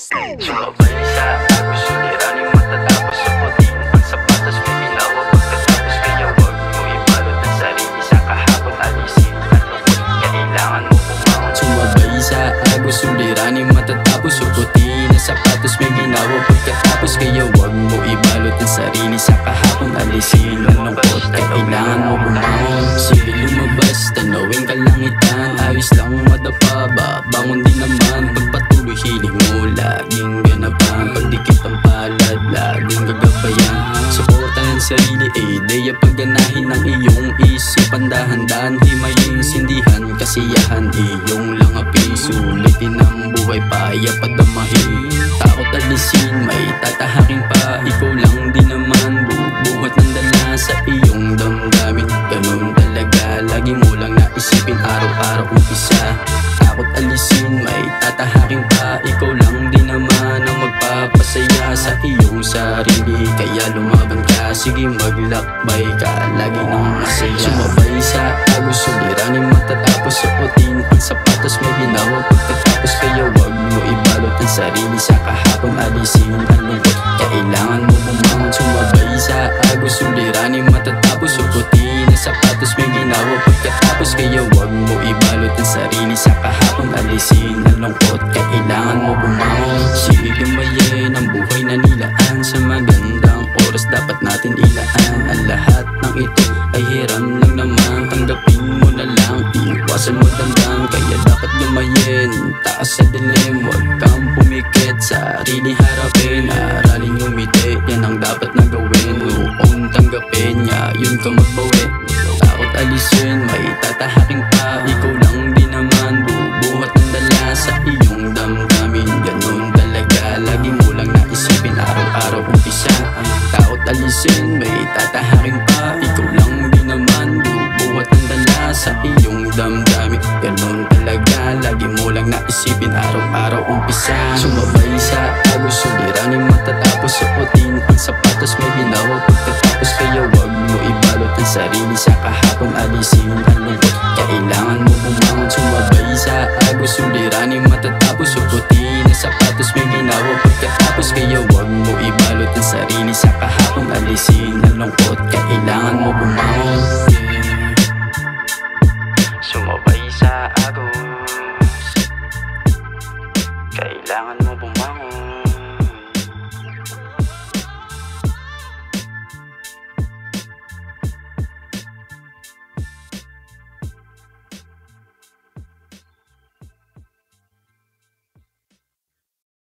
Sumabay sa agos, suliranin matatapos. Suotin ang sapatos, may ginawa pagkatapos. Kaya wag mo ibalot ang sarili sa kahapon. Alisin ang lungkot, kailangan mo bumangon. Sumabay sa agos, suliranin matatapos. Suotin ang sapatos, may ginawa pagkatapos. Kaya wag mo ibalot ang sarili sa kahapon. Alisin ang lungkot, kailangan mo bumangon. Sige lumabas, tanawin kalangitan. Ayos lang madapa, babangon din naman. Pagpatuloy hiling mo, laging ganapan. Pagdikit ang palad, laging gagabayan. Suportan ang sarili, ideya pagganahin ng iyong isipan. Dahan-dahan, himayin, sindihan, kasiyahan, iyong langapin. Sulitin ang buhay, paya padamahin. Takot alisin, may tatahakin pa. Ikaw lang din naman, bubuhat ng dala sa iyong damdamin. Ganun talaga, lagi mo lang naisipin. Araw-araw umpisa, takot alisin, may tatahakin pa. Ikaw lang din naman ang magpapasaya sa iyong sarili. Kaya lumaban ka, sige maglakbay ka, lagi nang masaya. Sumabay sa agos, suliranin matatapos. Suotin ang sapatos, may ginawa pagkatapos. Kaya wag mo ibalot ang sarili sa kahapon. Alisin ang lungkot, kailangan mo bumangon. Sumabay sa agos, suliranin matatapos. Suotin ang sapatos, may ginawa pagkatapos. Kaya wag mo ibalot ang sarili sa kahapon. Alisin ang lungkot, kailangan mo bumangon. Sige lumayin ang buhay na nilaan. Sa magandang oras dapat natin ilaan. Ang lahat ng ito ay hiram lang naman. Tanggapin mo na lang, iwasan mo damdam. Kaya dapat lumayin, taas sa dilim. Huwag kang pumikit, sarili harapin. Aralin ngumiti, yan ang dapat na gawin. Noon tanggapin, ngayon ka magbawi. Takot alisin, may tatahaking pa. Ikaw lang din naman, bubuhat ng dala sa iyong damdamin. Ganun talaga, lagi mo lang naisipin. Araw-araw umpisa, takot alisin, may tatahaking pa. Ikaw lang din naman, bubuhat ng dala sa iyong damdamin. Ganun talaga, lagi mo lang naisipin. Araw-araw umpisa, sumabay sa agos, suliranin matatapos. Suotin ang sapatos, may ginawa pagkatapos. Kaya wag mo ibalot ang sarili sa kahapon. Alisin ang lungkot, kailangan mo bumangon. Sumabay sa agos, suliranin matatapos. Suotin ang sapatos, may ginawa pagkatapos. Kaya wag mo ibalot ang sarili sa kahapon. Alisin ang lungkot, kailangan mo bumangon. Sumabay sa agos, kailangan mo bumangon.